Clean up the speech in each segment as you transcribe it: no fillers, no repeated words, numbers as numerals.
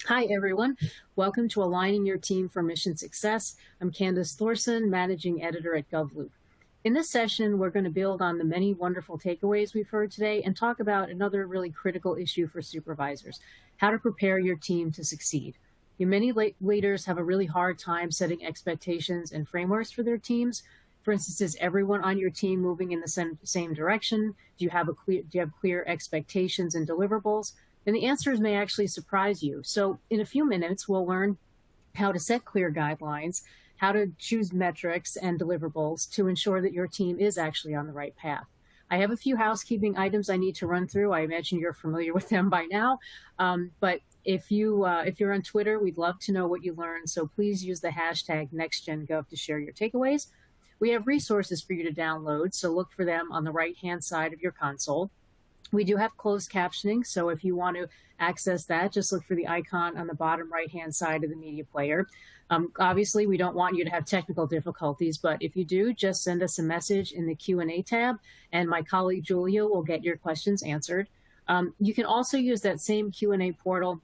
Hi, everyone. Welcome to Aligning Your Team for Mission Success. I'm Candace Thorson, Managing Editor at GovLoop. In this session, we're going to build on the many wonderful takeaways we've heard today and talk about another really critical issue for supervisors, how to prepare your team to succeed. Many leaders have a really hard time setting expectations and frameworks for their teams. For instance, is everyone on your team moving in the same direction? Do you have clear expectations and deliverables? And the answers may actually surprise you. So in a few minutes, we'll learn how to set clear guidelines, how to choose metrics and deliverables to ensure that your team is actually on the right path. I have a few housekeeping items I need to run through. I imagine you're familiar with them by now. But if you're on Twitter, we'd love to know what you learned. So please use the hashtag NextGenGov to share your takeaways. We have resources for you to download, so look for them on the right-hand side of your console. We do have closed captioning, so if you want to access that, just look for the icon on the bottom right-hand side of the media player. Obviously, we don't want you to have technical difficulties, but if you do, just send us a message in the Q&A tab, and my colleague Julia will get your questions answered. You can also use that same Q&A portal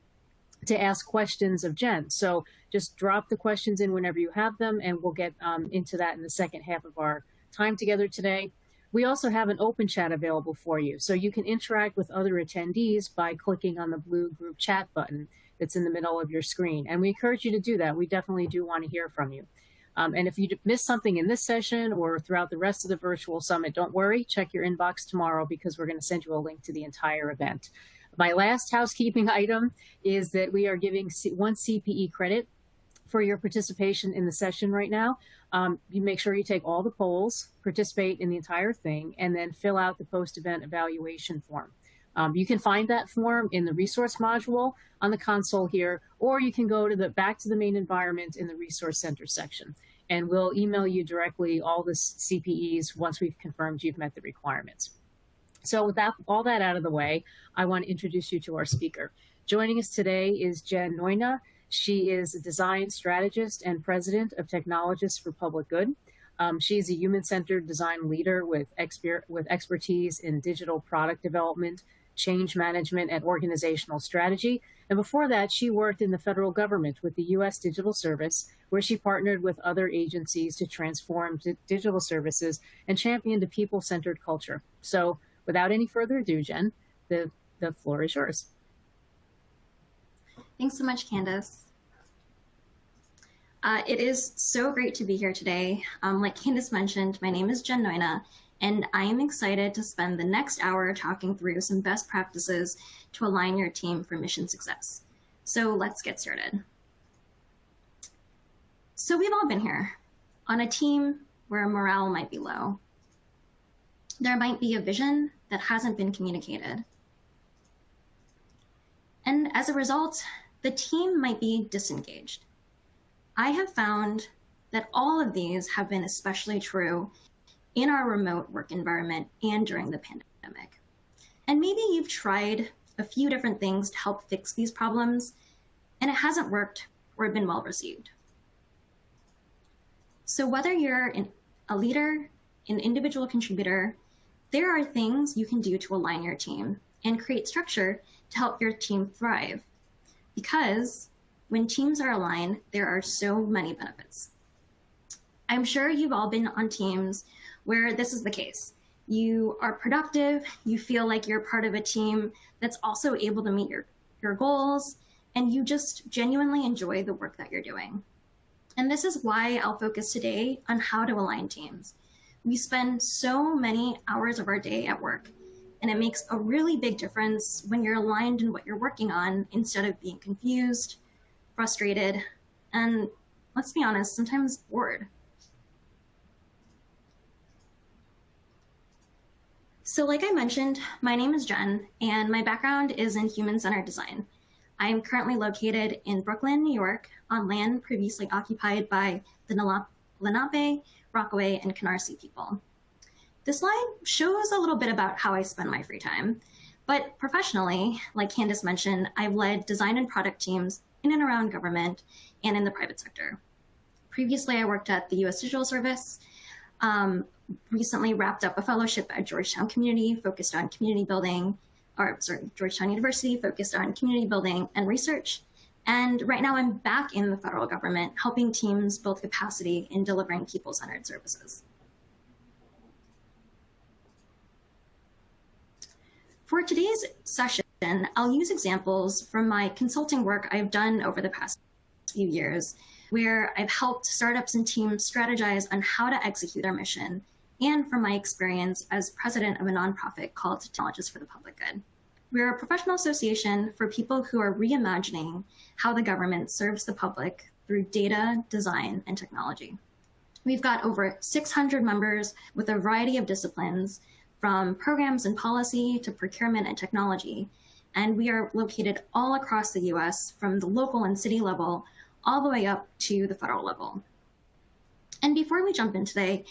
to ask questions of Jen. So just drop the questions in whenever you have them, and we'll get into that in the second half of our time together today. We also have an open chat available for you, so you can interact with other attendees by clicking on the blue group chat button that's in the middle of your screen. And we encourage you to do that. We definitely do want to hear from you. And if you missed something in this session or throughout the rest of the virtual summit, don't worry, check your inbox tomorrow because we're going to send you a link to the entire event. My last housekeeping item is that we are giving one CPE credit for your participation in the session right now. You make sure you take all the polls, participate in the entire thing, and then fill out the post-event evaluation form. You can find that form in the resource module on the console here, or you can go to back to the main environment in the resource center section. And we'll email you directly all the CPEs once we've confirmed you've met the requirements. So with all that out of the way, I want to introduce you to our speaker. Joining us today is Jen Noina. She is a design strategist and president of Technologists for Public Good. She's a human-centered design leader with expertise in digital product development, change management, and organizational strategy. And before that, she worked in the federal government with the U.S. Digital Service, where she partnered with other agencies to transform digital services and championed a people-centered culture. So without any further ado, Jen, the floor is yours. Thanks so much, Candace. It is so great to be here today. Like Candace mentioned, my name is Jen Noina, and I am excited to spend the next hour talking through some best practices to align your team for mission success. So let's get started. So we've all been here on a team where morale might be low. There might be a vision that hasn't been communicated. And as a result, the team might be disengaged. I have found that all of these have been especially true in our remote work environment and during the pandemic. And maybe you've tried a few different things to help fix these problems, and it hasn't worked or been well received. So whether you're a leader, an individual contributor, there are things you can do to align your team and create structure to help your team thrive. Because when teams are aligned, there are so many benefits. I'm sure you've all been on teams where this is the case. You are productive, you feel like you're part of a team that's also able to meet your goals, and you just genuinely enjoy the work that you're doing. And this is why I'll focus today on how to align teams. We spend so many hours of our day at work, and it makes a really big difference when you're aligned in what you're working on instead of being confused, frustrated, and let's be honest, sometimes bored. So like I mentioned, my name is Jen, and my background is in human-centered design. I am currently located in Brooklyn, New York, on land previously occupied by the Lenape, Rockaway, and Canarsie people. This slide shows a little bit about how I spend my free time, but professionally, like Candace mentioned, I've led design and product teams in and around government and in the private sector. Previously, I worked at the U.S. Digital Service, recently wrapped up a fellowship at Georgetown Community focused on community building, Georgetown University focused on community building and research. And right now I'm back in the federal government, helping teams build capacity in delivering people-centered services. For today's session, I'll use examples from my consulting work I've done over the past few years, where I've helped startups and teams strategize on how to execute their mission, and from my experience as president of a nonprofit called Technologists for the Public Good. We're a professional association for people who are reimagining how the government serves the public through data, design, and technology. We've got over 600 members with a variety of disciplines, from programs and policy to procurement and technology. And we are located all across the US, from the local and city level all the way up to the federal level. And before we jump in today,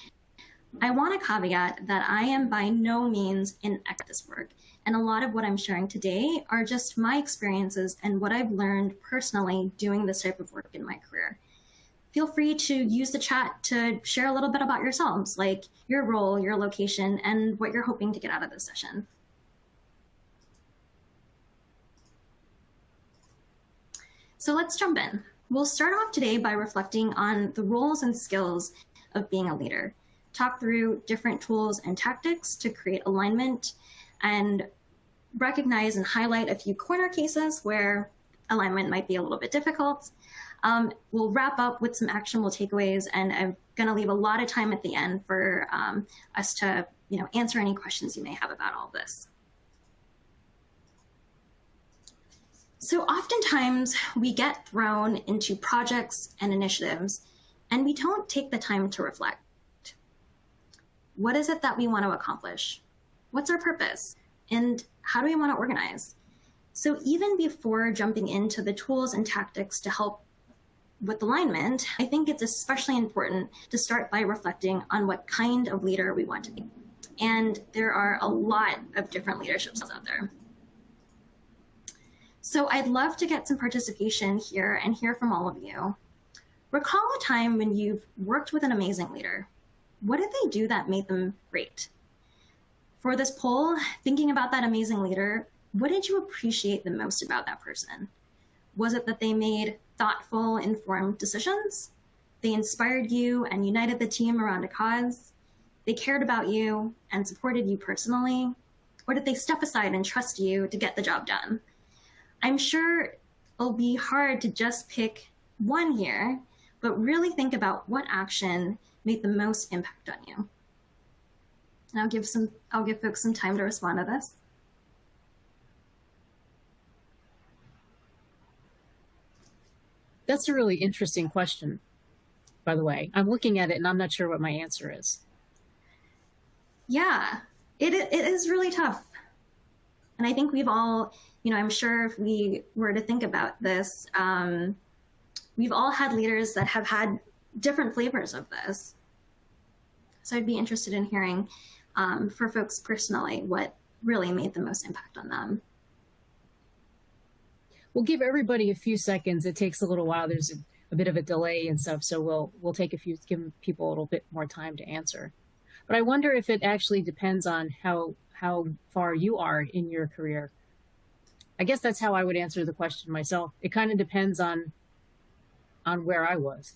I want to caveat that I am by no means an expert at this work. And a lot of what I'm sharing today are just my experiences and what I've learned personally doing this type of work in my career. Feel free to use the chat to share a little bit about yourselves, like your role, your location, and what you're hoping to get out of this session. So let's jump in. We'll start off today by reflecting on the roles and skills of being a leader, talk through different tools and tactics to create alignment, and recognize and highlight a few corner cases where alignment might be a little bit difficult. We'll wrap up with some actionable takeaways, and I'm going to leave a lot of time at the end for us to answer any questions you may have about all this. So oftentimes we get thrown into projects and initiatives, and we don't take the time to reflect. What is it that we want to accomplish? What's our purpose? And how do we want to organize? So even before jumping into the tools and tactics to help with alignment, I think it's especially important to start by reflecting on what kind of leader we want to be. And there are a lot of different leadership styles out there. So I'd love to get some participation here and hear from all of you. Recall a time when you've worked with an amazing leader. What did they do that made them great? For this poll, thinking about that amazing leader, what did you appreciate the most about that person? Was it that they made thoughtful, informed decisions? They inspired you and united the team around a cause? They cared about you and supported you personally? Or did they step aside and trust you to get the job done? I'm sure it'll be hard to just pick one here, but really think about what action made the most impact on you. And I'll give folks some time to respond to this. That's a really interesting question, by the way. I'm looking at it and I'm not sure what my answer is. Yeah, it is really tough. And I think we've all, I'm sure if we were to think about this, we've all had leaders that have had different flavors of this. So I'd be interested in hearing for folks personally what really made the most impact on them. We'll give everybody a few seconds. It takes a little while. There's a bit of a delay and stuff, so we'll take give people a little bit more time to answer. But I wonder if it actually depends on how far you are in your career. I guess that's how I would answer the question myself. It kind of depends on where I was.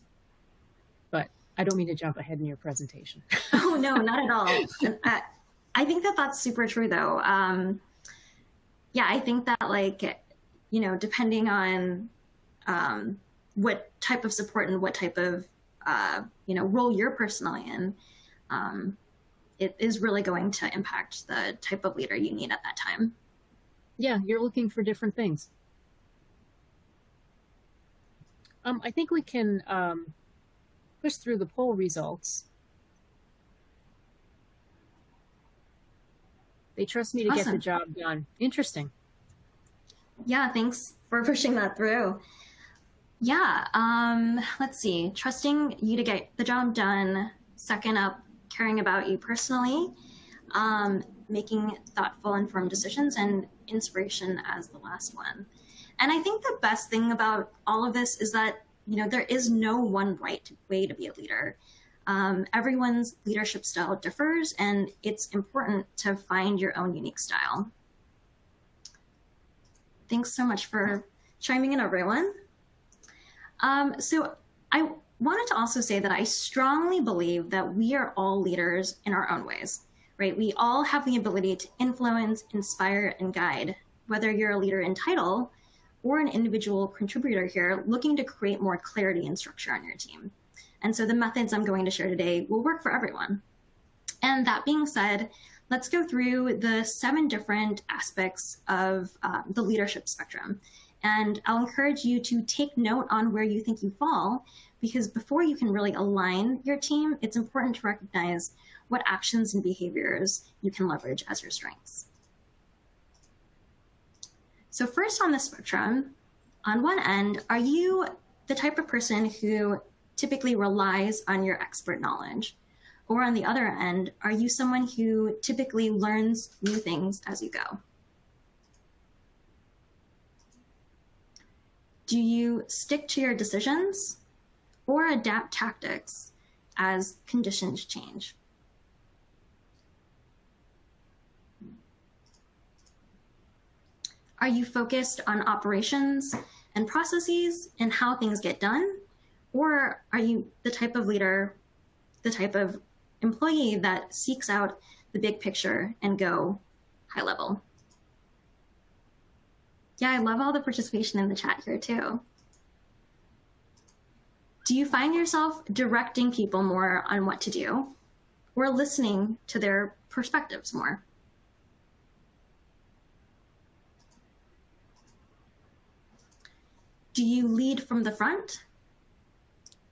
But I don't mean to jump ahead in your presentation. Oh, no, not at all. I think that that's super true, though. Yeah, I think that, depending on what type of support and what type of, role you're personally in, it is really going to impact the type of leader you need at that time. Yeah, you're looking for different things. I think we can push through the poll results. They trust me to get the job done. Interesting. Yeah, thanks for pushing that through. Yeah, let's see. Trusting you to get the job done. Second up, caring about you personally, making thoughtful, informed decisions, and inspiration as the last one. And I think the best thing about all of this is that, there is no one right way to be a leader. Everyone's leadership style differs, and it's important to find your own unique style. Thanks so much for chiming in, everyone. So I wanted to also say that I strongly believe that we are all leaders in our own ways, right? We all have the ability to influence, inspire, and guide, whether you're a leader in title or an individual contributor here looking to create more clarity and structure on your team. And so the methods I'm going to share today will work for everyone. And that being said, let's go through the 7 different aspects of the leadership spectrum. And I'll encourage you to take note on where you think you fall, because before you can really align your team, it's important to recognize what actions and behaviors you can leverage as your strengths. So first on the spectrum, on one end, are you the type of person who typically relies on your expert knowledge? Or on the other end, are you someone who typically learns new things as you go? Do you stick to your decisions or adapt tactics as conditions change? Are you focused on operations and processes and how things get done? Or are you the type of leader, the type of employee that seeks out the big picture and go high level? Yeah, I love all the participation in the chat here too. Do you find yourself directing people more on what to do or listening to their perspectives more? Do you lead from the front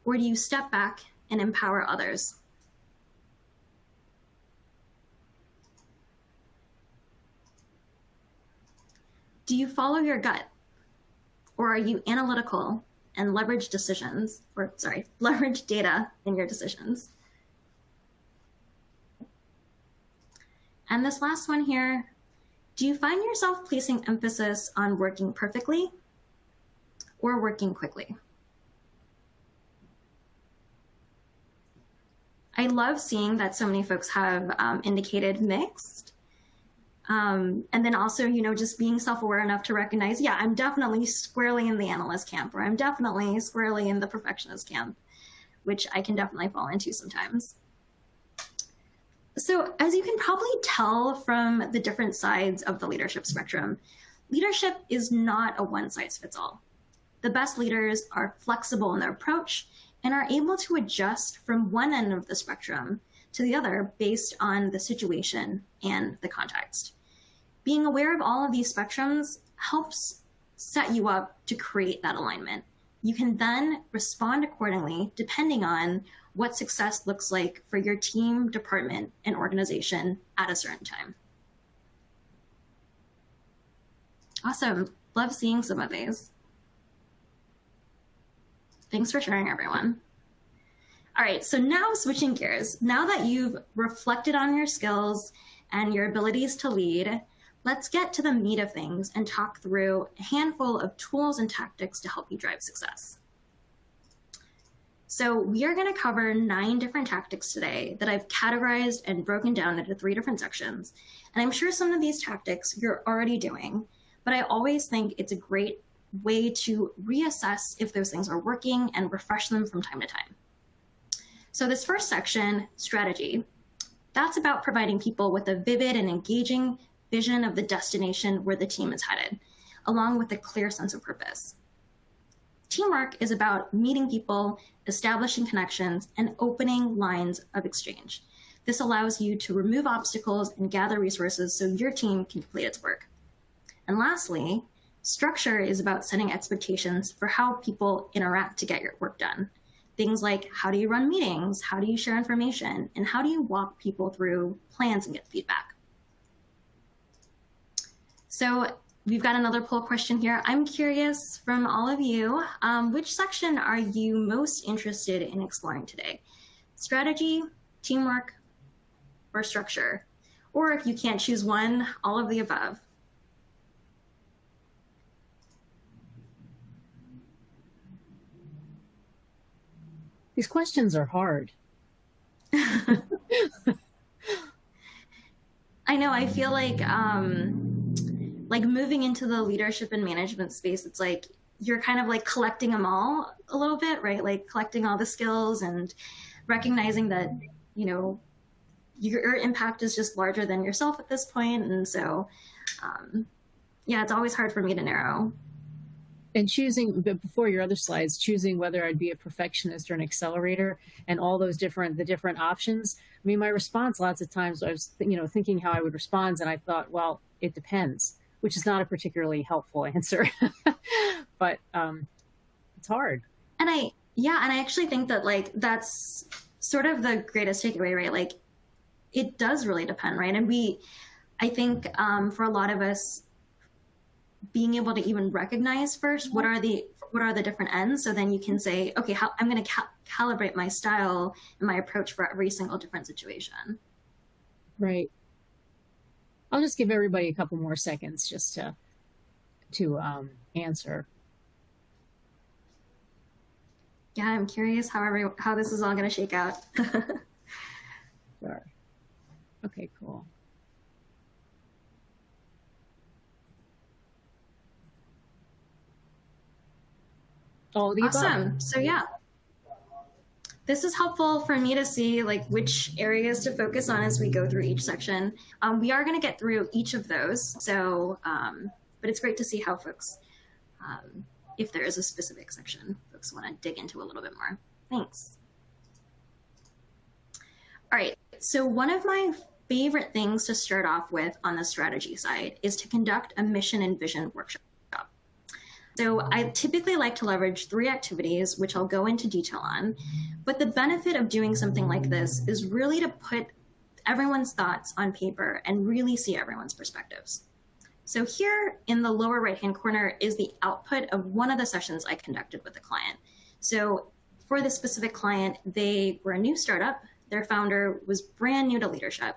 or do you step back and empower others? Do you follow your gut, or are you analytical and leverage leverage data in your decisions? And this last one here, do you find yourself placing emphasis on working perfectly or working quickly? I love seeing that so many folks have indicated mixed. And then also, just being self-aware enough to recognize, yeah, I'm definitely squarely in the analyst camp, or I'm definitely squarely in the perfectionist camp, which I can definitely fall into sometimes. So as you can probably tell from the different sides of the leadership spectrum, leadership is not a one-size-fits-all. The best leaders are flexible in their approach and are able to adjust from one end of the spectrum to the other based on the situation and the context. Being aware of all of these spectrums helps set you up to create that alignment. You can then respond accordingly depending on what success looks like for your team, department, and organization at a certain time. Awesome. Love seeing some of these. Thanks for sharing, everyone. All right, so now switching gears. Now that you've reflected on your skills and your abilities to lead, let's get to the meat of things and talk through a handful of tools and tactics to help you drive success. So we are going to cover 9 different tactics today that I've categorized and broken down into 3 different sections. And I'm sure some of these tactics you're already doing, but I always think it's a great way to reassess if those things are working and refresh them from time to time. So this first section, strategy, that's about providing people with a vivid and engaging vision of the destination where the team is headed, along with a clear sense of purpose. Teamwork is about meeting people, establishing connections, and opening lines of exchange. This allows you to remove obstacles and gather resources so your team can complete its work. And lastly, structure is about setting expectations for how people interact to get your work done. Things like, how do you run meetings? How do you share information? And how do you walk people through plans and get feedback? So we've got another poll question here. I'm curious from all of you, which section are you most interested in exploring today? Strategy, teamwork, or structure? Or if you can't choose one, all of the above. These questions are hard. I know, I feel like moving into the leadership and management space, it's like you're kind of like collecting them all a little bit, right? Like collecting all the skills and recognizing that, you know, your impact is just larger than yourself at this point. And so, yeah, it's always hard for me to narrow. And choosing, but before your other slides, choosing whether I'd be a perfectionist or an accelerator and all those the different options. I mean, my response lots of times I was, thinking how I would respond. And I thought, well, it depends, which is not a particularly helpful answer, but it's hard. And I actually think that like, that's sort of the greatest takeaway, right? Like it does really depend, right? And I think for a lot of us, being able to even recognize first what are the different ends, so then you can say, okay, I'm going to calibrate my style and my approach for every single different situation. Right. I'll just give everybody a couple more seconds just to answer. Yeah, I'm curious how this is all going to shake out. Sure. Okay, cool. All the awesome. above. So yeah, this is helpful for me to see like which areas to focus on as we go through each section. We are going to get through each of those. So, but it's great to see how folks, if there is a specific section folks want to dig into a little bit more. Thanks. All right. So one of my favorite things to start off with on the strategy side is to conduct a mission and vision workshop. So I typically like to leverage 3 activities, which I'll go into detail on. But the benefit of doing something like this is really to put everyone's thoughts on paper and really see everyone's perspectives. So here in the lower right-hand corner is the output of one of the sessions I conducted with the client. So for this specific client, they were a new startup. Their founder was brand new to leadership.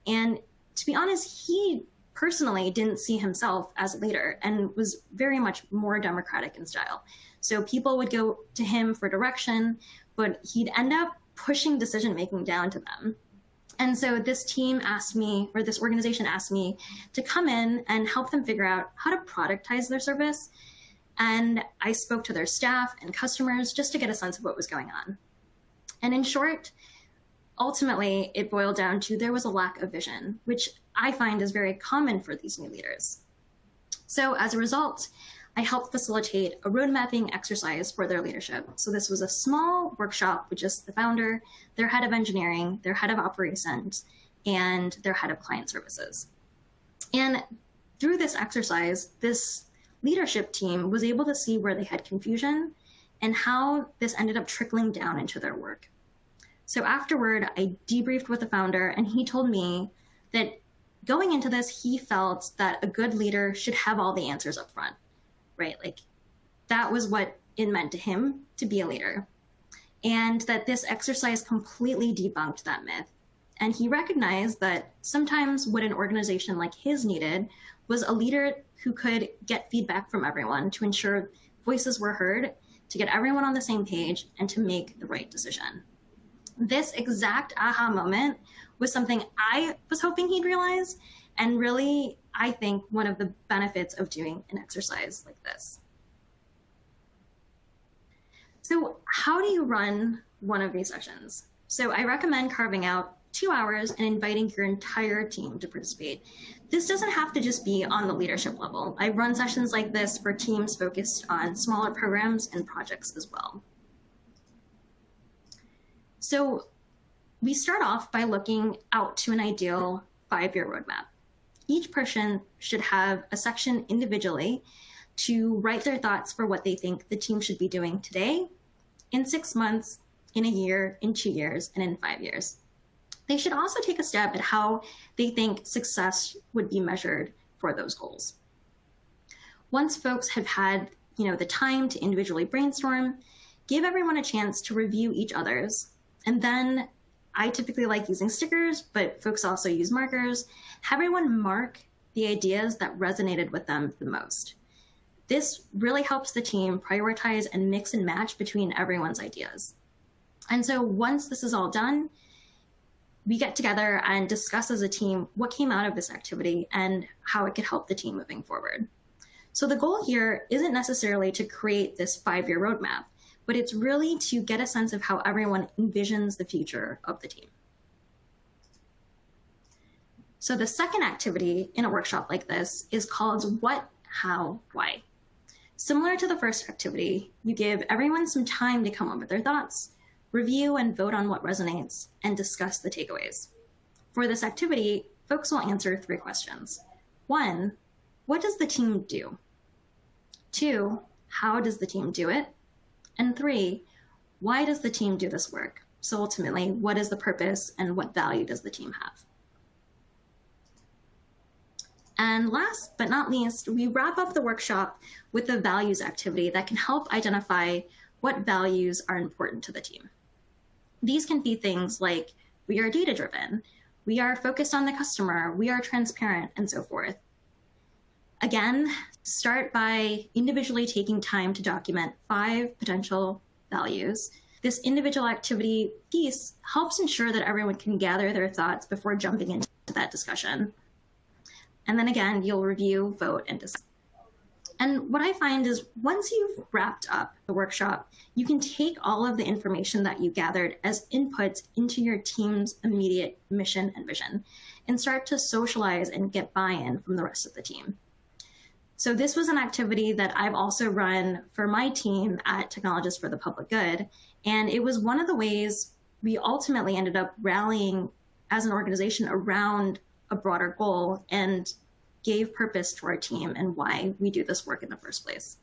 And to be honest, he personally didn't see himself as a leader and was very much more democratic in style. So people would go to him for direction, but he'd end up pushing decision-making down to them. And so this team asked me, or this organization asked me to come in and help them figure out how to productize their service. And I spoke to their staff and customers just to get a sense of what was going on. And in short, ultimately, it boiled down to there was a lack of vision, which I find is very common for these new leaders. So as a result, I helped facilitate a road mapping exercise for their leadership. So this was a small workshop with just the founder, their head of engineering, their head of operations, and their head of client services. And through this exercise, this leadership team was able to see where they had confusion and how this ended up trickling down into their work. So afterward, I debriefed with the founder, and he told me that going into this, he felt that a good leader should have all the answers up front, right? Like that was what it meant to him to be a leader. And that this exercise completely debunked that myth. And he recognized that sometimes what an organization like his needed was a leader who could get feedback from everyone to ensure voices were heard, to get everyone on the same page, and to make the right decision. This exact aha moment was something I was hoping he'd realize, and really, I think, one of the benefits of doing an exercise like this. So how do you run one of these sessions? So I recommend carving out 2 hours and inviting your entire team to participate. This doesn't have to just be on the leadership level. I run sessions like this for teams focused on smaller programs and projects as well. So we start off by looking out to an ideal 5-year roadmap. Each person should have a section individually to write their thoughts for what they think the team should be doing today, in 6 months, in a year, in 2 years, and in 5 years. They should also take a step at how they think success would be measured for those goals. Once folks have had, the time to individually brainstorm, give everyone a chance to review each other's. And then I typically like using stickers, but folks also use markers. Have everyone mark the ideas that resonated with them the most. This really helps the team prioritize and mix and match between everyone's ideas. And so once this is all done, we get together and discuss as a team what came out of this activity and how it could help the team moving forward. So the goal here isn't necessarily to create this 5-year roadmap, but it's really to get a sense of how everyone envisions the future of the team. So the second activity in a workshop like this is called What, How, Why. Similar to the first activity, you give everyone some time to come up with their thoughts, review and vote on what resonates, and discuss the takeaways. For this activity, folks will answer 3 questions. 1, what does the team do? 2, how does the team do it? And 3, why does the team do this work? So ultimately, what is the purpose and what value does the team have? And last but not least, we wrap up the workshop with a values activity that can help identify what values are important to the team. These can be things like, we are data-driven, we are focused on the customer, we are transparent, and so forth. Again, start by individually taking time to document 5 potential values. This individual activity piece helps ensure that everyone can gather their thoughts before jumping into that discussion. And then again, you'll review, vote, and discuss. And what I find is once you've wrapped up the workshop, you can take all of the information that you gathered as inputs into your team's immediate mission and vision and start to socialize and get buy-in from the rest of the team. So this was an activity that I've also run for my team at Technologists for the Public Good. And it was one of the ways we ultimately ended up rallying as an organization around a broader goal and gave purpose to our team and why we do this work in the first place.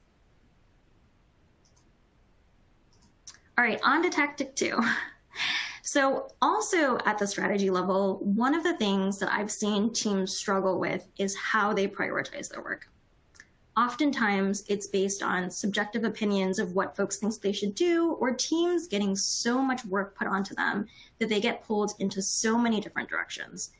All right, on to tactic 2. So also at the strategy level, one of the things that I've seen teams struggle with is how they prioritize their work. Oftentimes it's based on subjective opinions of what folks think they should do, or teams getting so much work put onto them that they get pulled into so many different directions.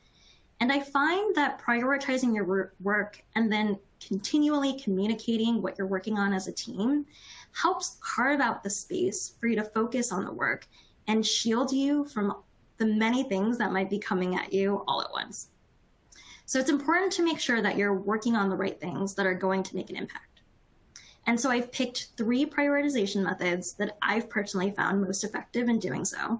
And I find that prioritizing your work and then continually communicating what you're working on as a team helps carve out the space for you to focus on the work and shield you from the many things that might be coming at you all at once. So it's important to make sure that you're working on the right things that are going to make an impact. And so I've picked 3 prioritization methods that I've personally found most effective in doing so.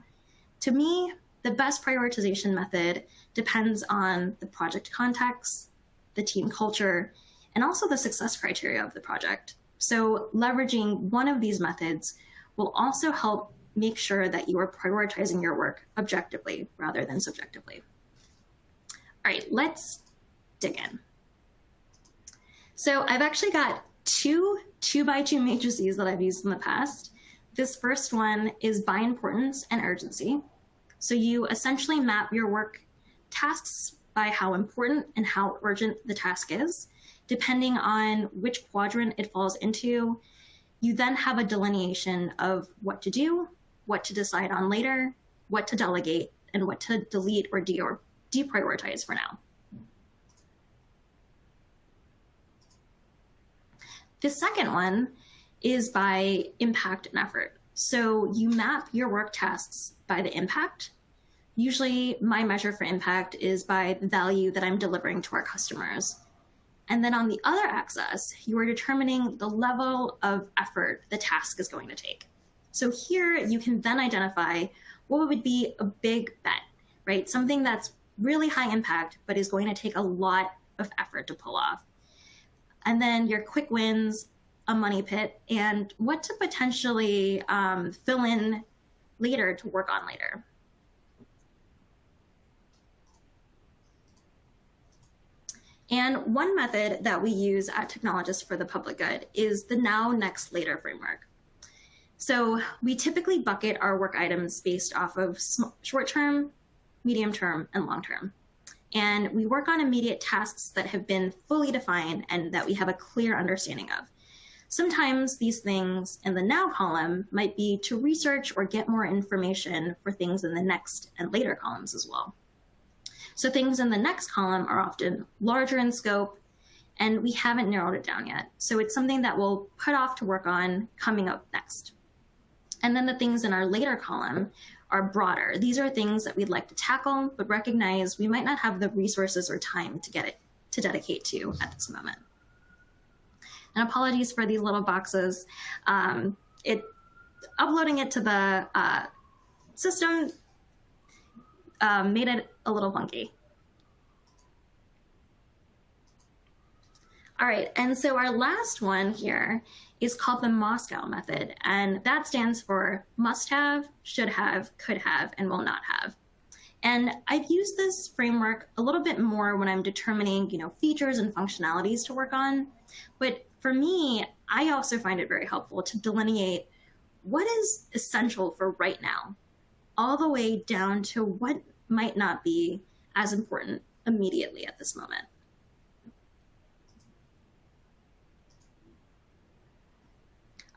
To me, the best prioritization method depends on the project context, the team culture, and also the success criteria of the project. So leveraging one of these methods will also help make sure that you are prioritizing your work objectively rather than subjectively. All right, let's dig in. So I've actually got 2 2x2 matrices that I've used in the past. This first one is by importance and urgency. So you essentially map your work tasks by how important and how urgent the task is. Depending on which quadrant it falls into, you then have a delineation of what to do, what to decide on later, what to delegate, and what to delete or deprioritize for now. The second one is by impact and effort. So you map your work tasks by the impact. Usually my measure for impact is by the value that I'm delivering to our customers. And then on the other axis, you are determining the level of effort the task is going to take. So here you can then identify what would be a big bet, right? Something that's really high impact, but is going to take a lot of effort to pull off. And then your quick wins, a money pit, and what to potentially fill in later to work on later. And one method that we use at Technologists for the Public Good is the now, next, later framework. So we typically bucket our work items based off of short-term, medium-term, and long-term. And we work on immediate tasks that have been fully defined and that we have a clear understanding of. Sometimes these things in the now column might be to research or get more information for things in the next and later columns as well. So things in the next column are often larger in scope, and we haven't narrowed it down yet. So it's something that we'll put off to work on coming up next. And then the things in our later column are broader. These are things that we'd like to tackle, but recognize we might not have the resources or time to dedicate to at this moment. And apologies for these little boxes. Uploading it to the system made it a little funky. All right, and so our last one here is called the Moscow method, and that stands for must have, should have, could have, and will not have. And I've used this framework a little bit more when I'm determining, features and functionalities to work on. But for me, I also find it very helpful to delineate what is essential for right now, all the way down to what might not be as important immediately at this moment.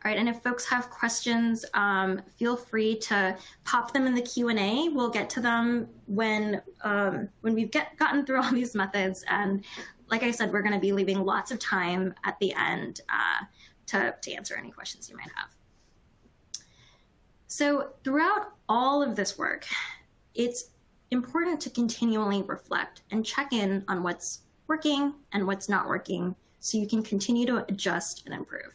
All right, and if folks have questions, feel free to pop them in the Q&A. We'll get to them when we've gotten through all these methods. And like I said, we're going to be leaving lots of time at the end to answer any questions you might have. So throughout all of this work, it's important to continually reflect and check in on what's working and what's not working so you can continue to adjust and improve.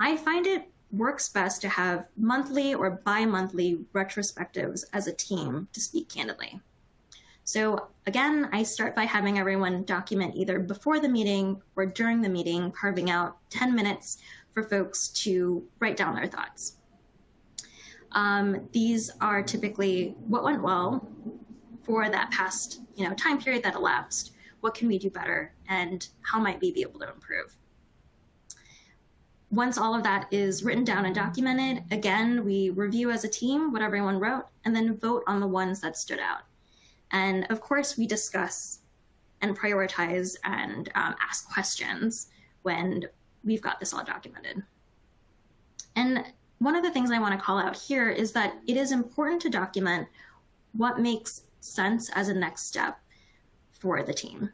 I find it works best to have monthly or bi-monthly retrospectives as a team to speak candidly. So again, I start by having everyone document either before the meeting or during the meeting, carving out 10 minutes for folks to write down their thoughts. These are typically what went well for that past time period that elapsed, what can we do better, and how might we be able to improve. Once all of that is written down and documented, again, we review as a team what everyone wrote and then vote on the ones that stood out. And of course, we discuss and prioritize and ask questions when we've got this all documented. And one of the things I want to call out here is that it is important to document what makes sense as a next step for the team.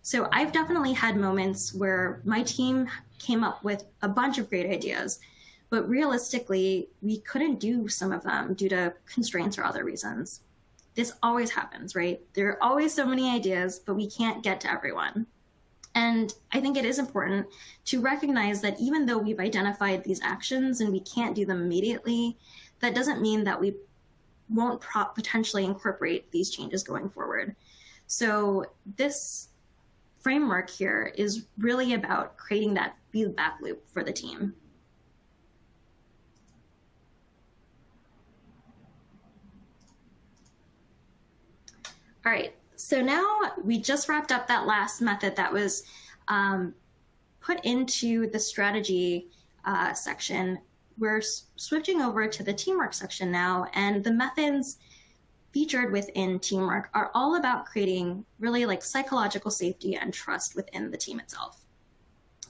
So I've definitely had moments where my team came up with a bunch of great ideas, but realistically, we couldn't do some of them due to constraints or other reasons. This always happens, right? There are always so many ideas, but we can't get to everyone. And I think it is important to recognize that even though we've identified these actions and we can't do them immediately, that doesn't mean that we won't potentially incorporate these changes going forward. So this framework here is really about creating that feedback loop for the team. All right, so now we just wrapped up that last method that was put into the strategy section. We're switching over to the teamwork section now, and the methods featured within teamwork are all about creating really like psychological safety and trust within the team itself.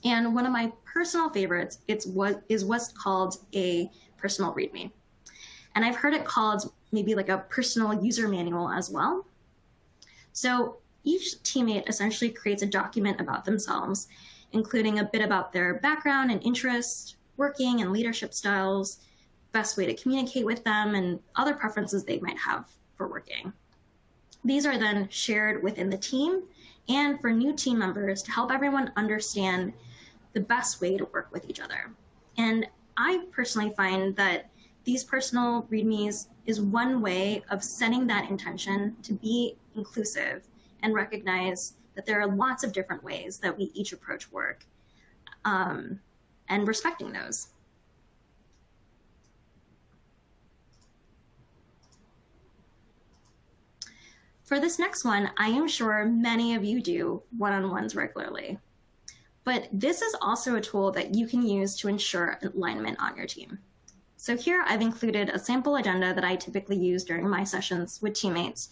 And one of my personal favorites is what's called a personal README. And I've heard it called maybe like a personal user manual as well. So each teammate essentially creates a document about themselves, including a bit about their background and interest, working and leadership styles, best way to communicate with them, and other preferences they might have for working. These are then shared within the team and for new team members to help everyone understand the best way to work with each other. And I personally find that these personal READMEs is one way of setting that intention to be inclusive and recognize that there are lots of different ways that we each approach work, and respecting those. For this next one, I am sure many of you do one-on-ones regularly, but this is also a tool that you can use to ensure alignment on your team. So here I've included a sample agenda that I typically use during my sessions with teammates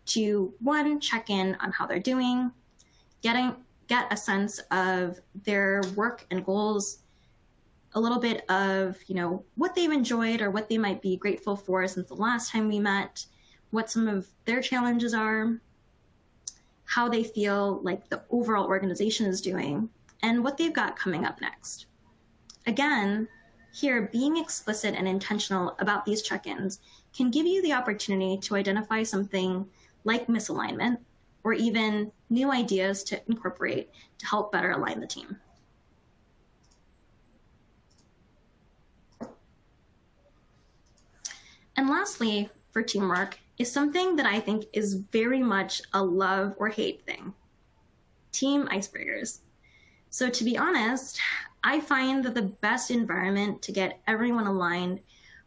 to, one, check in on how they're doing, get a sense of their work and goals, a little bit of, what they've enjoyed or what they might be grateful for since the last time we met, what some of their challenges are, how they feel like the overall organization is doing, and what they've got coming up next. Again, here, being explicit and intentional about these check-ins can give you the opportunity to identify something like misalignment or even new ideas to incorporate to help better align the team. And lastly, for teamwork is something that I think is very much a love or hate thing. Team icebreakers. So to be honest, I find that the best environment to get everyone aligned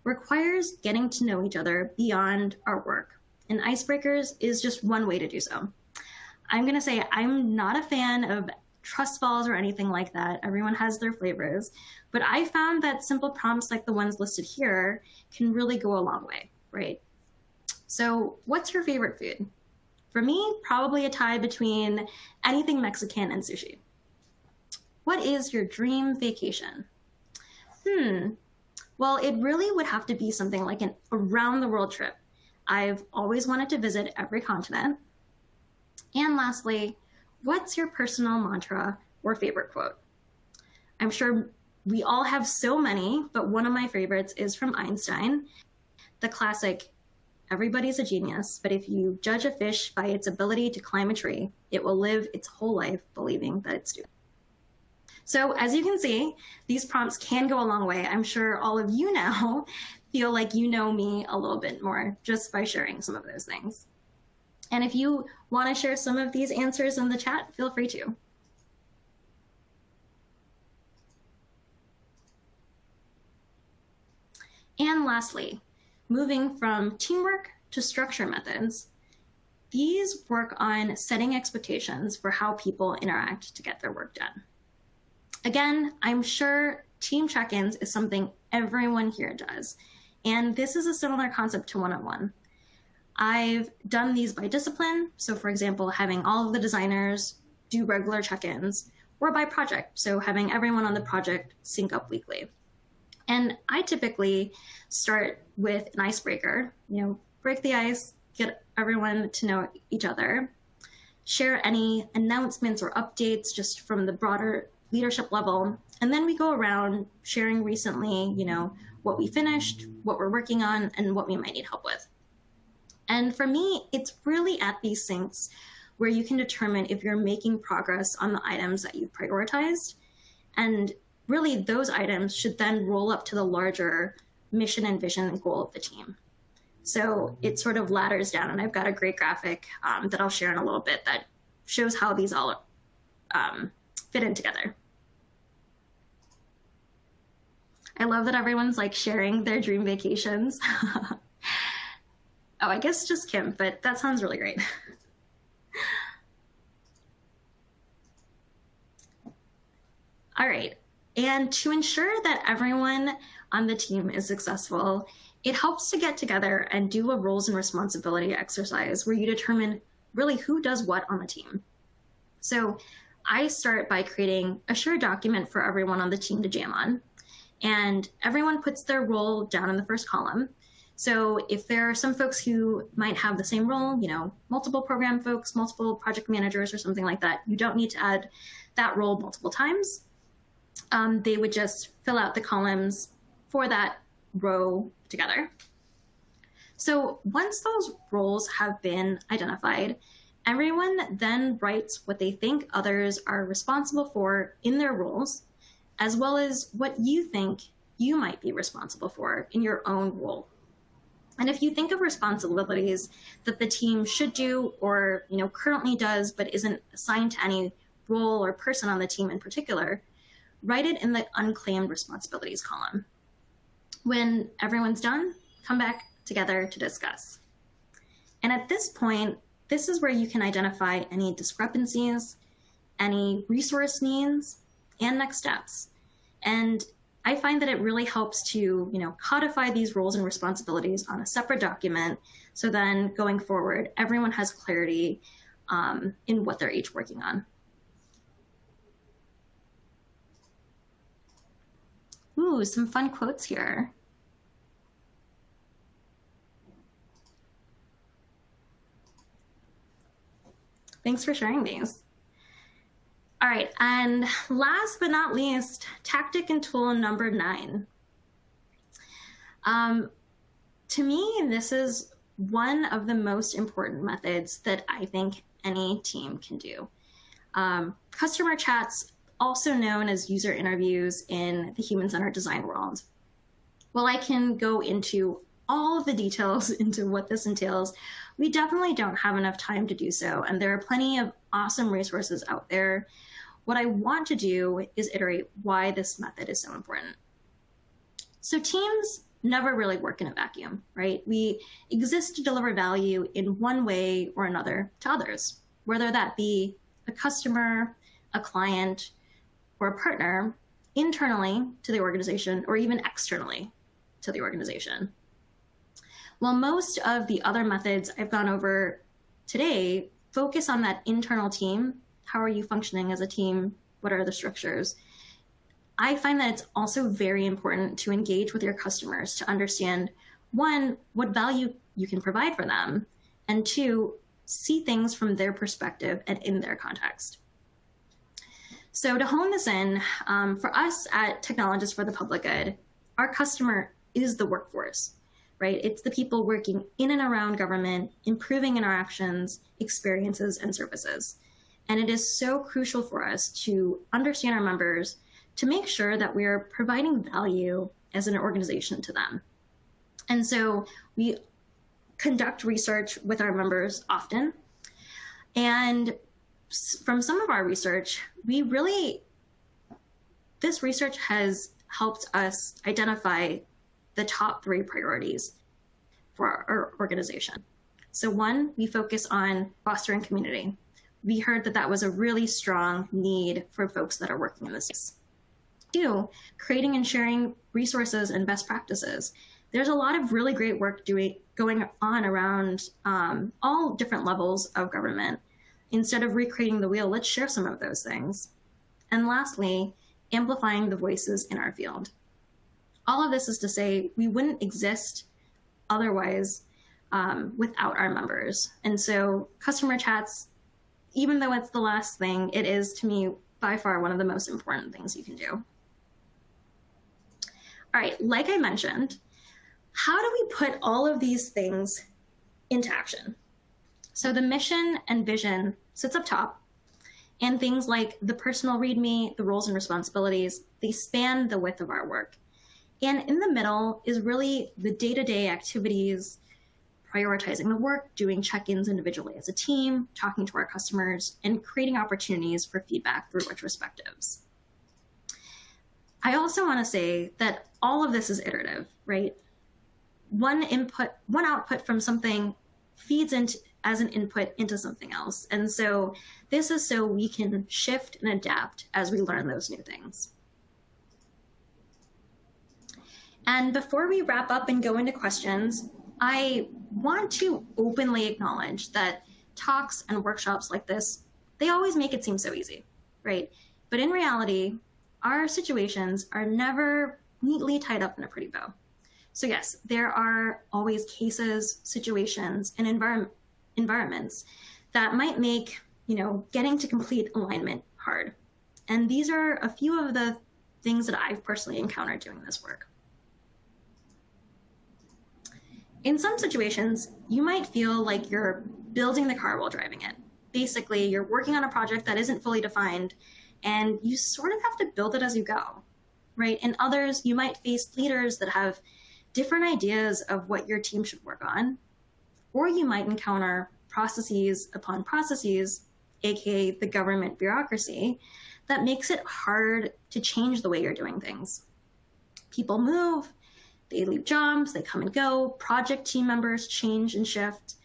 requires getting to know each other beyond our work. And icebreakers is just one way to do so. I'm going to say I'm not a fan of trust falls or anything like that. Everyone has their flavors. But I found that simple prompts like the ones listed here can really go a long way, right? So what's your favorite food? For me, probably a tie between anything Mexican and sushi. What is your dream vacation? Well, it really would have to be something like an around the world trip. I've always wanted to visit every continent. And lastly, what's your personal mantra or favorite quote? I'm sure we all have so many, but one of my favorites is from Einstein, the classic, everybody's a genius, but if you judge a fish by its ability to climb a tree, it will live its whole life believing that it's stupid. So as you can see, these prompts can go a long way. I'm sure all of you now feel like you know me a little bit more just by sharing some of those things. And if you want to share some of these answers in the chat, feel free to. And lastly, moving from teamwork to structure methods, these work on setting expectations for how people interact to get their work done. Again, I'm sure team check-ins is something everyone here does, and this is a similar concept to one-on-one. I've done these by discipline, so for example, having all of the designers do regular check-ins, or by project, so having everyone on the project sync up weekly. And I typically start with an icebreaker, break the ice, get everyone to know each other, share any announcements or updates just from the broader leadership level, and then we go around sharing recently, what we finished, what we're working on, and what we might need help with. And for me, it's really at these syncs where you can determine if you're making progress on the items that you've prioritized. And really, those items should then roll up to the larger mission and vision and goal of the team. So it sort of ladders down, and I've got a great graphic that I'll share in a little bit that shows how these all fit in together. I love that everyone's like sharing their dream vacations. Oh, I guess just Kim, but that sounds really great. All right. And to ensure that everyone on the team is successful, it helps to get together and do a roles and responsibility exercise where you determine really who does what on the team. So I start by creating a shared document for everyone on the team to jam on. And everyone puts their role down in the first column. So if there are some folks who might have the same role, multiple program folks, multiple project managers or something like that, you don't need to add that role multiple times. They would just fill out the columns for that row together. So once those roles have been identified, everyone then writes what they think others are responsible for in their roles, as well as what you think you might be responsible for in your own role. And if you think of responsibilities that the team should do or currently does but isn't assigned to any role or person on the team in particular, write it in the unclaimed responsibilities column. When everyone's done, come back together to discuss. And at this point, this is where you can identify any discrepancies, any resource needs, and next steps. And I find that it really helps to, codify these roles and responsibilities on a separate document. So then going forward, everyone has clarity in what they're each working on. Ooh, some fun quotes here. Thanks for sharing these. All right, and last but not least, tactic and tool number 9. To me, this is one of the most important methods that I think any team can do. Customer chats, also known as user interviews in the human-centered design world. Well, I can go into all of the details into what this entails, we definitely don't have enough time to do so. And there are plenty of awesome resources out there. What I want to do is iterate why this method is so important. So teams never really work in a vacuum, right? We exist to deliver value in one way or another to others, whether that be a customer, a client, or a partner, internally to the organization, or even externally to the organization. While most of the other methods I've gone over today focus on that internal team, how are you functioning as a team? What are the structures? I find that it's also very important to engage with your customers to understand, one, what value you can provide for them, and two, see things from their perspective and in their context. So to hone this in, for us at Technologists for the Public Good, our customer is the workforce, right? It's the people working in and around government, improving interactions, experiences, and services. And it is so crucial for us to understand our members to make sure that we are providing value as an organization to them. And so we conduct research with our members often. And from some of our research, this research has helped us identify the top 3 priorities for our organization. So 1, we focus on fostering community. We heard that that was a really strong need for folks that are working in this space. 2, creating and sharing resources and best practices. There's a lot of really great work going on around all different levels of government. Instead of recreating the wheel, let's share some of those things. And lastly, amplifying the voices in our field. All of this is to say we wouldn't exist otherwise without our members. And so customer chats, even though it's the last thing, it is, to me, by far one of the most important things you can do. All right, like I mentioned, how do we put all of these things into action? So the mission and vision sits up top, and things like the personal README, the roles and responsibilities, they span the width of our work. And in the middle is really the day-to-day activities, prioritizing the work, doing check-ins individually as a team, talking to our customers, and creating opportunities for feedback through retrospectives. I also want to say that all of this is iterative, right? One output from something feeds into as an input into something else. And so this is so we can shift and adapt as we learn those new things. And before we wrap up and go into questions, I want to openly acknowledge that talks and workshops like this, they always make it seem so easy, right? But in reality, our situations are never neatly tied up in a pretty bow. So yes, there are always cases, situations, and environments that might make, getting to complete alignment hard. And these are a few of the things that I've personally encountered doing this work. In some situations, you might feel like you're building the car while driving it. Basically, you're working on a project that isn't fully defined, and you sort of have to build it as you go, right? In others, you might face leaders that have different ideas of what your team should work on, or you might encounter processes upon processes, aka the government bureaucracy, that makes it hard to change the way you're doing things. People move, they leave jobs, they come and go, project team members change and shift.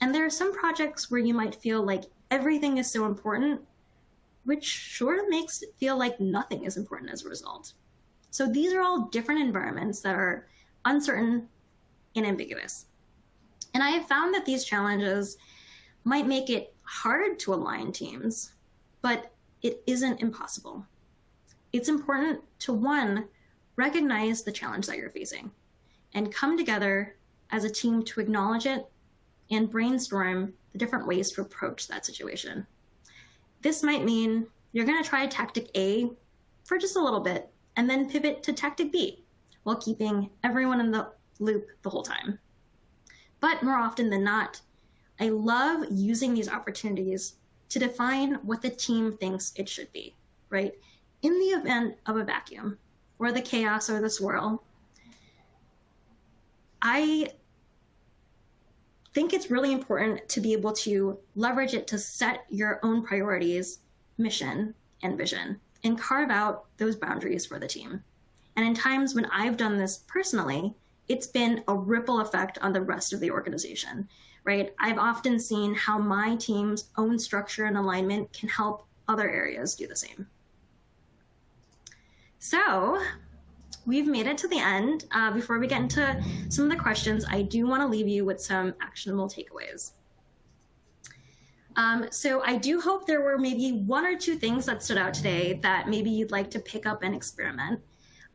And there are some projects where you might feel like everything is so important, which sort of makes it feel like nothing is important as a result. So these are all different environments that are uncertain and ambiguous. And I have found that these challenges might make it hard to align teams, but it isn't impossible. It's important to, one, recognize the challenge that you're facing and come together as a team to acknowledge it and brainstorm the different ways to approach that situation. This might mean you're going to try tactic A for just a little bit and then pivot to tactic B while keeping everyone in the loop the whole time. But more often than not, I love using these opportunities to define what the team thinks it should be, right? In the event of a vacuum, or the chaos or the swirl, I think it's really important to be able to leverage it to set your own priorities, mission, and vision, and carve out those boundaries for the team. And in times when I've done this personally, it's been a ripple effect on the rest of the organization, right? I've often seen how my team's own structure and alignment can help other areas do the same. So we've made it to the end. Before we get into some of the questions, I do want to leave you with some actionable takeaways. So I do hope there were maybe one or two things that stood out today that maybe you'd like to pick up and experiment.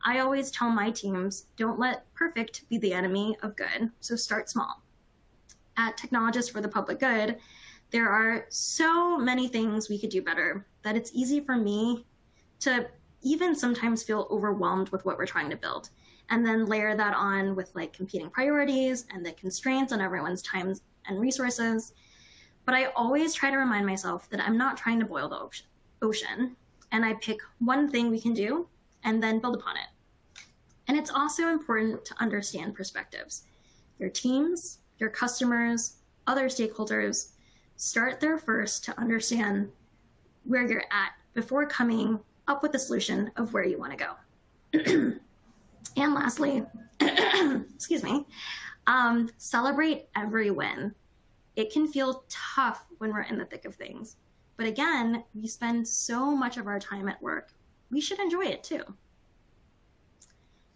I always tell my teams, don't let perfect be the enemy of good, so start small. At Technologists for the Public Good, there are so many things we could do better that it's easy for me to even sometimes feel overwhelmed with what we're trying to build. And then layer that on with like competing priorities and the constraints on everyone's time and resources. But I always try to remind myself that I'm not trying to boil the ocean. And I pick one thing we can do and then build upon it. And it's also important to understand perspectives. Your teams, your customers, other stakeholders, start there first to understand where you're at before coming up with a solution of where you want to go. And lastly, excuse me, celebrate every win. It can feel tough when we're in the thick of things. But again, we spend so much of our time at work. We should enjoy it too.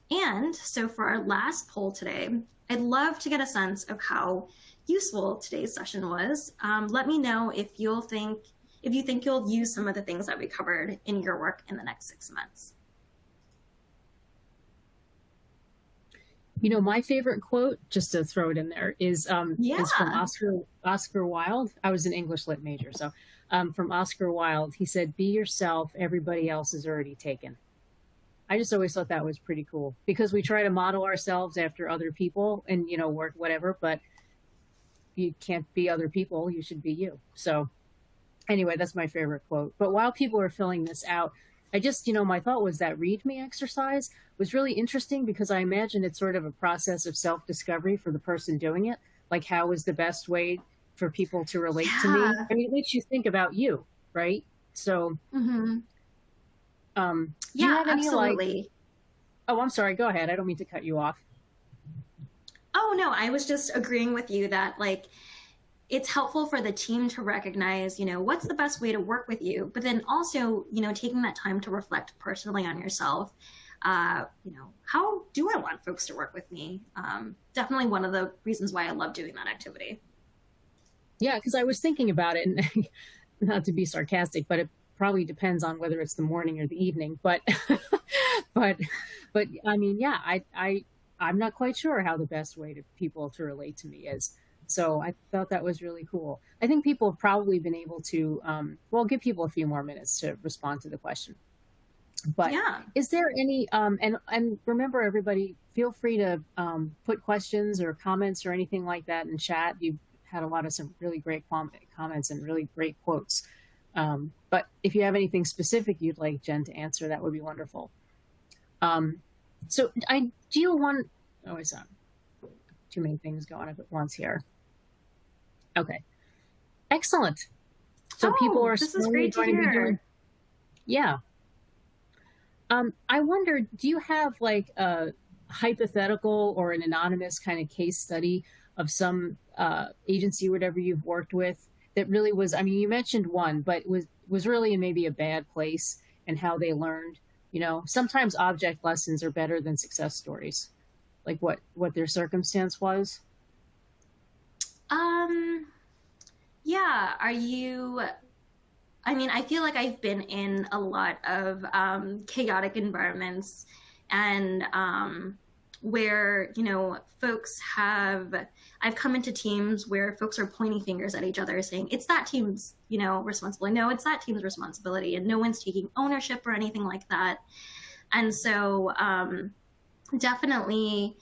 And so for our last poll today, I'd love to get a sense of how useful today's session was. Let me know if you think you'll use some of the things that we covered in your work in the next 6 months. You know, my favorite quote, just to throw it in there, is from Oscar Wilde. I was an English lit major, so from Oscar Wilde, he said, "Be yourself, everybody else is already taken." I just always thought that was pretty cool because we try to model ourselves after other people and, you know, work whatever, but you can't be other people. You should be you. So anyway, that's my favorite quote. But while people are filling this out, I just, you know, my thought was that read me exercise was really interesting because I imagine it's sort of a process of self-discovery for the person doing it. Like, how is the best way for people to relate to me? I mean, it makes you think about you, right? So, do you have any, absolutely. Oh, I'm sorry. Go ahead. I don't mean to cut you off. Oh, no, I was just agreeing with you that, like, it's helpful for the team to recognize, you know, what's the best way to work with you, but then also, you know, taking that time to reflect personally on yourself. You know, how do I want folks to work with me? Definitely one of the reasons why I love doing that activity. Yeah, because I was thinking about it, and not to be sarcastic, but it probably depends on whether it's the morning or the evening. But, but I mean, yeah, I'm not quite sure how the best way to people to relate to me is. So I thought that was really cool. I think people have probably been able to, well, give people a few more minutes to respond to the question. But yeah. Is there any, and remember everybody, feel free to put questions or comments or anything like that in chat. You've had a lot of some really great comments and really great quotes. But if you have anything specific you'd like Jen to answer, that would be wonderful. So I do want, oh, it's too many things going up at once here. Okay, excellent. So people are this is great to hear. Yeah. I wonder, do you have like a hypothetical or an anonymous kind of case study of some agency, whatever you've worked with, that really was, I mean, you mentioned one, but was really in maybe a bad place and how they learned? You know, sometimes object lessons are better than success stories, like what their circumstance was. Yeah, I mean, I feel like I've been in a lot of chaotic environments, and where, you know, I've come into teams where folks are pointing fingers at each other saying, it's that team's, you know, responsibility. No, it's that team's responsibility. And no one's taking ownership or anything like that. And so definitely,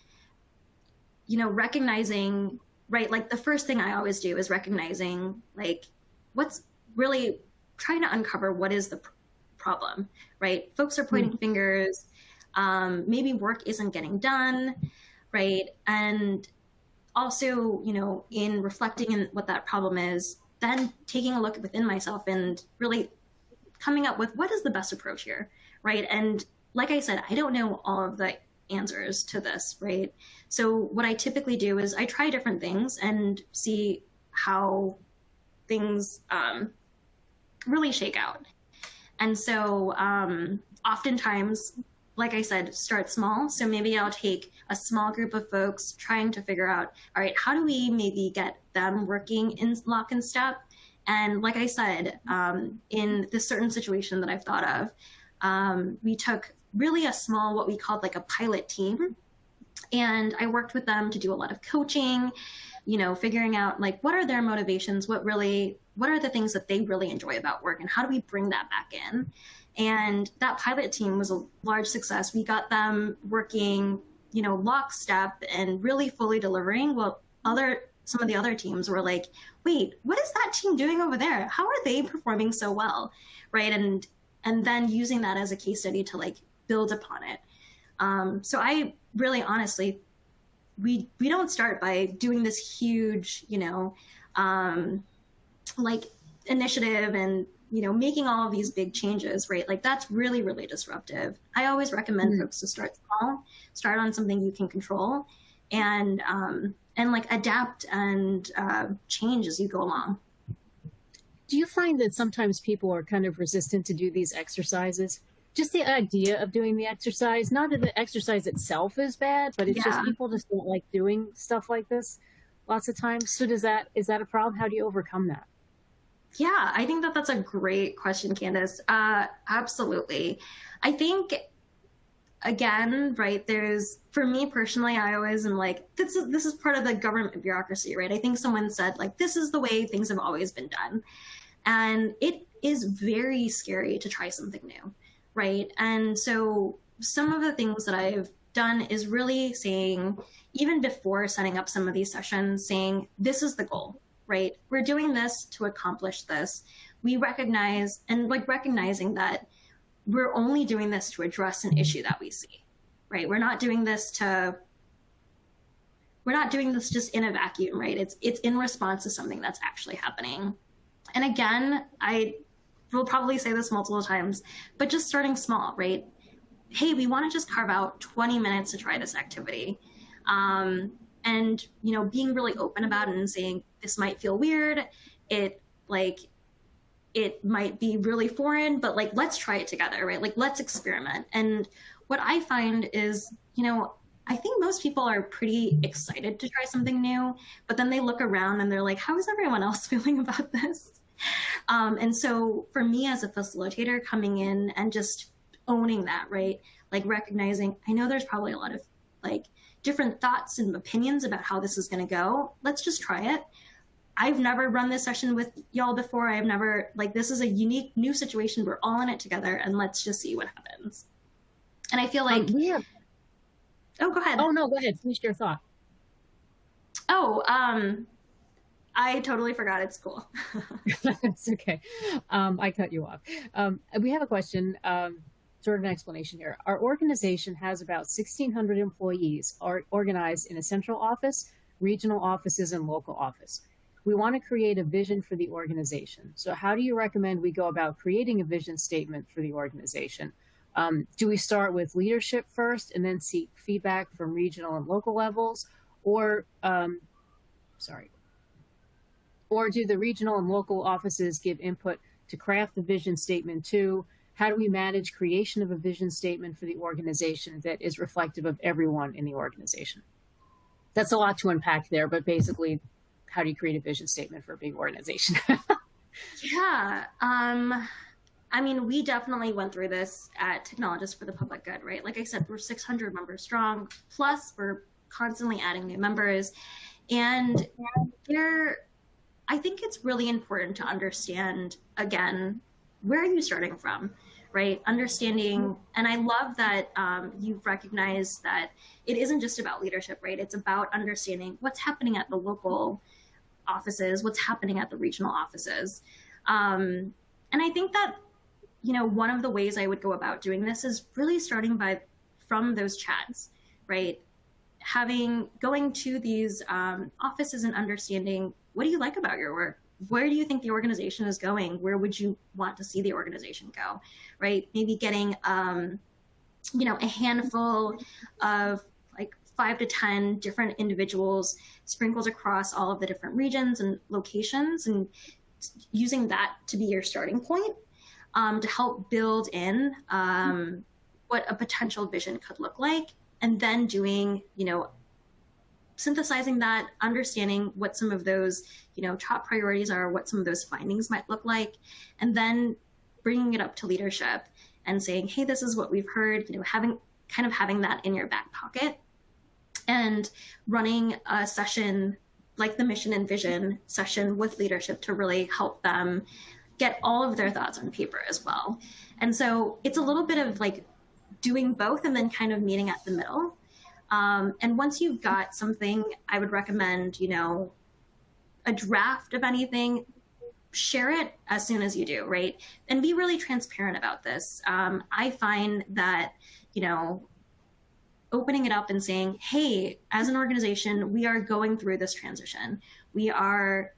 you know, recognizing, right, like the first thing I always do is recognizing, like, what's really trying to uncover what is the problem, right? Folks are pointing fingers. Maybe work isn't getting done. right? And also, in reflecting on what that problem is, then taking a look within myself and really coming up with what is the best approach here, right? And like I said, I don't know all of the answers to this, right? So what I typically do is I try different things and see how things really shake out. And so oftentimes, like I said, start small. So maybe I'll take a small group of folks trying to figure out, all right, how do we maybe get them working in lock and step? And like I said, in this certain situation that I've thought of, we took really a small, what we called like a pilot team. And I worked with them to do a lot of coaching, figuring out like what are their motivations, what are the things that they really enjoy about work, and how do we bring that back in? And that pilot team was a large success. We got them working, lockstep and really fully delivering. Well, some of the other teams were like, wait, what is that team doing over there? How are they performing so well? Right. And then using that as a case study to like build upon it. So I really honestly, we don't start by doing this huge, like initiative and, making all of these big changes, right? Like that's really, really disruptive. I always recommend folks to start small, start on something you can control, and like adapt and change as you go along. Do you find that sometimes people are kind of resistant to do these exercises? Just the idea of doing the exercise, not that the exercise itself is bad, but it's just people just don't like doing stuff like this lots of times. So is that a problem? How do you overcome that? Yeah, I think that that's a great question, Candace. Absolutely. I think, again, right, for me personally, I always am like, this is part of the government bureaucracy, right? I think someone said like, this is the way things have always been done. And it is very scary to try something new, right? And so some of the things that I've done is really saying, even before setting up some of these sessions, saying, this is the goal, right? We're doing this to accomplish this. We recognize, and like recognizing that we're only doing this to address an issue that we see, right? We're not doing this just in a vacuum, right? It's in response to something that's actually happening. And again, I will probably say this multiple times, but just starting small, right? Hey, we want to just carve out 20 minutes to try this activity. And, being really open about it and saying, this might feel weird. It might be really foreign, but like, let's try it together, right? Like, let's experiment. And what I find is, I think most people are pretty excited to try something new, but then they look around and they're like, how is everyone else feeling about this? And so for me as a facilitator, coming in and just owning that, right? Like recognizing, I know there's probably a lot of like different thoughts and opinions about how this is going to go. Let's just try it. I've never run this session with y'all before. This is a unique new situation. We're all in it together, and let's just see what happens. And I feel like, Oh, go ahead. Oh, no, go ahead. Finish your thought. Oh, I totally forgot. It's cool. It's okay. I cut you off. We have a question, sort of an explanation here. Our organization has about 1,600 employees organized in a central office, regional offices, and local office. We want to create a vision for the organization. So how do you recommend we go about creating a vision statement for the organization? Do we start with leadership first and then seek feedback from regional and local levels? Or do the regional and local offices give input to craft the vision statement too? How do we manage creation of a vision statement for the organization that is reflective of everyone in the organization? That's a lot to unpack there, but basically, how do you create a vision statement for a big organization? Yeah. We definitely went through this at Technologists for the Public Good, right? Like I said, we're 600 members strong, plus we're constantly adding new members. And I think it's really important to understand, again, where are you starting from, right? Understanding, and I love that you've recognized that it isn't just about leadership, right? It's about understanding what's happening at the local offices, what's happening at the regional offices. And I think that, one of the ways I would go about doing this is really starting from those chats, right? going to these offices and understanding, what do you like about your work? Where do you think the organization is going? Where would you want to see the organization go, right? Maybe getting, a handful of like 5 to 10 different individuals sprinkled across all of the different regions and locations, and using that to be your starting point to help build in what a potential vision could look like, and then doing, synthesizing that, understanding what some of those, top priorities are, what some of those findings might look like, and then bringing it up to leadership and saying, hey, this is what we've heard, having that in your back pocket, and running a session like the mission and vision session with leadership to really help them get all of their thoughts on paper as well. And so it's a little bit of like doing both and then kind of meeting at the middle. And once you've got something, I would recommend, a draft of anything, share it as soon as you do, right? And be really transparent about this. I find that, opening it up and saying, hey, as an organization, we are going through this transition. We are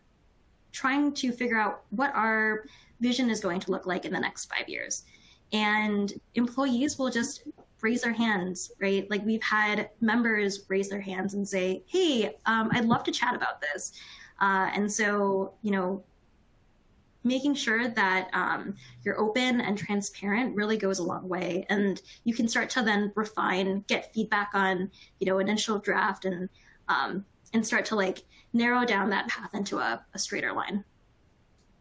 trying to figure out what our vision is going to look like in the next 5 years. And employees will just raise their hands, right? Like we've had members raise their hands and say, hey, I'd love to chat about this. And so, making sure that you're open and transparent really goes a long way. And you can start to then refine, get feedback on, initial draft, and start to like narrow down that path into a straighter line.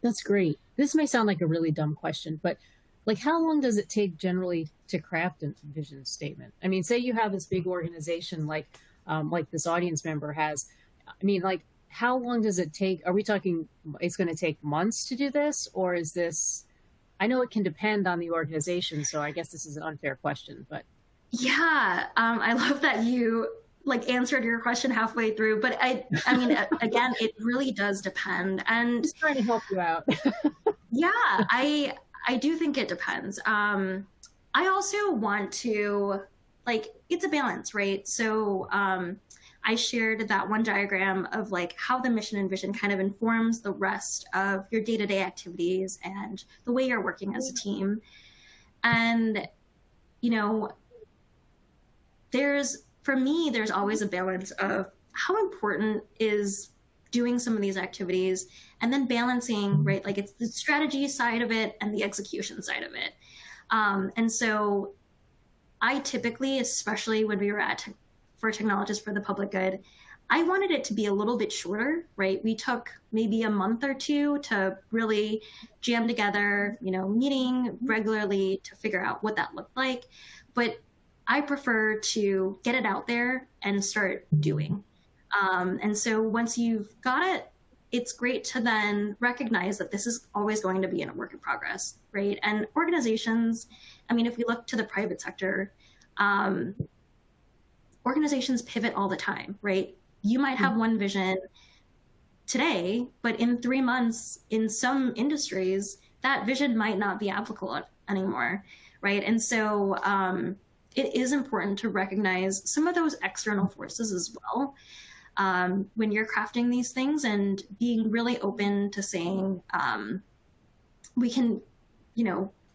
That's great. This may sound like a really dumb question, but like how long does it take generally to craft a vision statement? I mean, say you have this big organization like this audience member has. I mean, like, how long does it take? Are we talking it's going to take months to do this? Or is this, I know it can depend on the organization, so I guess this is an unfair question, but. Yeah, I love that you like answered your question halfway through, but I mean, again, it really does depend. And just trying to help you out. Yeah, I do think it depends. I also want to, like, it's a balance, right? So I shared that one diagram of like how the mission and vision kind of informs the rest of your day-to-day activities and the way you're working as a team. And, for me, there's always a balance of how important is doing some of these activities, and then balancing, right? Like it's the strategy side of it and the execution side of it. And so I typically, especially when we were for Technologists for the Public Good, I wanted it to be a little bit shorter, right? We took maybe a month or two to really jam together, meeting regularly to figure out what that looked like. But I prefer to get it out there and start doing. And so once you've got it, it's great to then recognize that this is always going to be in a work in progress, right? And organizations, I mean, if we look to the private sector, organizations pivot all the time, right? You might have one vision today, but in 3 months, in some industries, that vision might not be applicable anymore, right? And so it is important to recognize some of those external forces as well when you're crafting these things, and being really open to saying we can,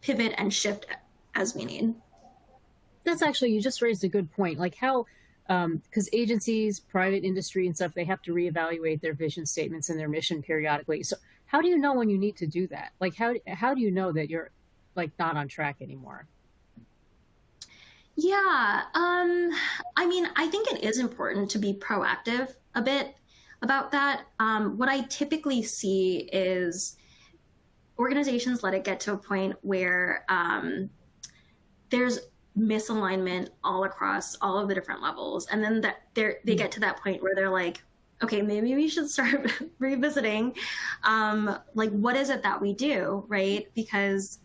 pivot and shift as we need. That's actually, you just raised a good point. Like how, because agencies, private industry and stuff, they have to reevaluate their vision statements and their mission periodically. So how do you know when you need to do that? Like how do you know that you're like not on track anymore? Yeah, I mean, I think it is important to be proactive a bit about that. What I typically see is organizations let it get to a point where there's misalignment all across all of the different levels. And then they get to that point where they're like, okay, maybe we should start revisiting, like, what is it that we do, right? Because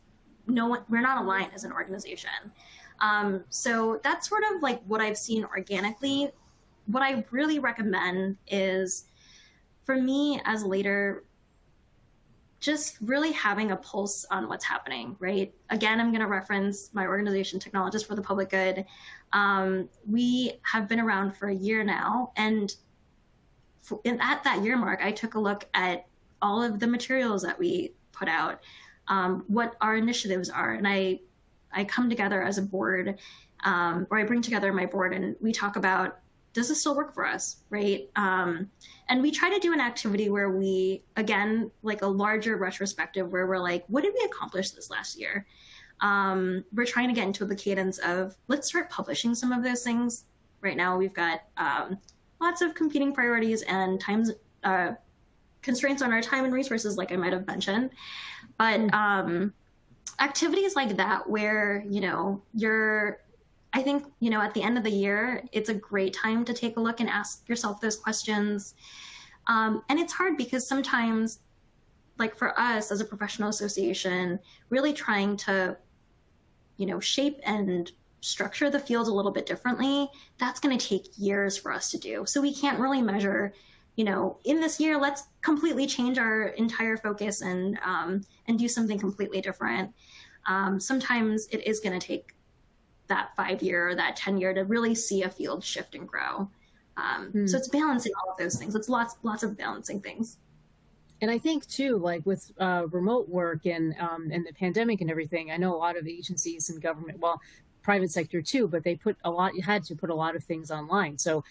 we're not aligned as an organization. So that's sort of like what I've seen organically. What I really recommend is, for me as a leader, just really having a pulse on what's happening, right? Again, I'm going to reference my organization, Technologists for the Public Good. We have been around for a year now, and at that year mark, I took a look at all of the materials that we put out, what our initiatives are, and I come together as a board, or I bring together my board, and we talk about, does this still work for us, right? And we try to do an activity where we, again, like a larger retrospective, where we're like, what did we accomplish this last year? We're trying to get into the cadence of, let's start publishing some of those things. Right now, we've got lots of competing priorities and times constraints on our time and resources, like I might have mentioned. But activities like that, where, I think, at the end of the year, it's a great time to take a look and ask yourself those questions. And it's hard because sometimes, like for us as a professional association, really trying to, shape and structure the field a little bit differently, that's going to take years for us to do. So we can't really measure, in this year, let's completely change our entire focus and do something completely different. Sometimes it is going to take that 5-year or that 10-year to really see a field shift and grow. So it's balancing all of those things. It's lots of balancing things. And I think too, like with remote work and the pandemic and everything, I know a lot of agencies and government, well, private sector too, but they had to put a lot of things online. So,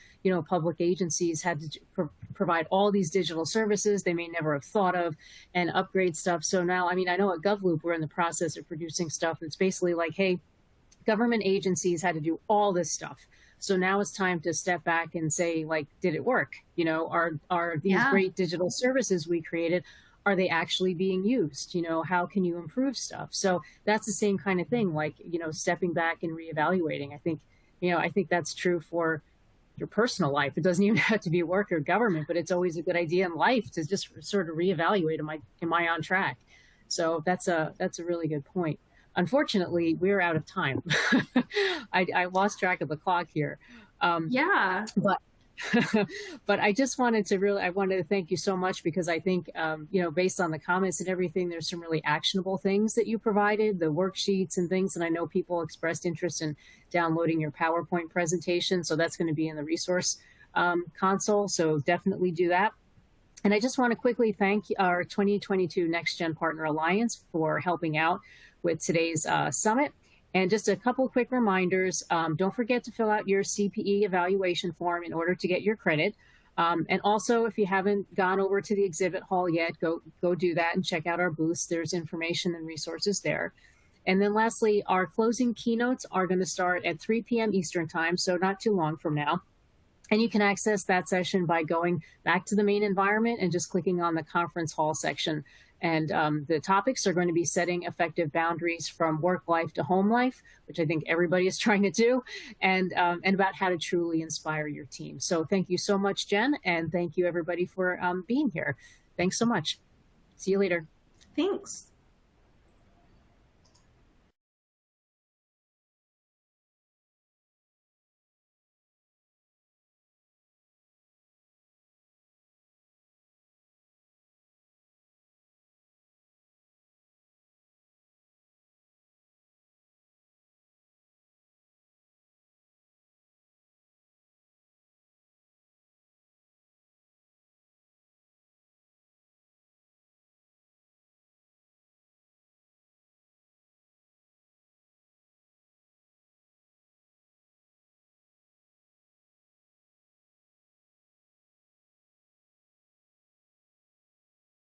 public agencies had to provide all these digital services they may never have thought of and upgrade stuff. So now, I know at GovLoop, we're in the process of producing stuff that's basically like, hey, government agencies had to do all this stuff. So now it's time to step back and say, like, did it work? Are these great digital services we created, are they actually being used? How can you improve stuff? So that's the same kind of thing, like, stepping back and reevaluating. I think that's true for your personal life. It doesn't even have to be work or government, but it's always a good idea in life to just sort of reevaluate, am I on track? So that's a really good point. Unfortunately, we're out of time. I lost track of the clock here. But I just wanted to thank you so much, because I think, based on the comments and everything, there's some really actionable things that you provided, the worksheets and things. And I know people expressed interest in downloading your PowerPoint presentation. So that's going to be in the resource console. So definitely do that. And I just want to quickly thank our 2022 NextGen Partner Alliance for helping out with today's summit. And just a couple of quick reminders. Don't forget to fill out your CPE evaluation form in order to get your credit. And also, if you haven't gone over to the exhibit hall yet, go do that and check out our booths. There's information and resources there. And then lastly, our closing keynotes are going to start at 3 p.m. Eastern time, so not too long from now. And you can access that session by going back to the main environment and just clicking on the conference hall section. And the topics are going to be setting effective boundaries from work life to home life, which I think everybody is trying to do, and about how to truly inspire your team. So thank you so much, Jen, and thank you everybody for being here. Thanks so much. See you later. Thanks.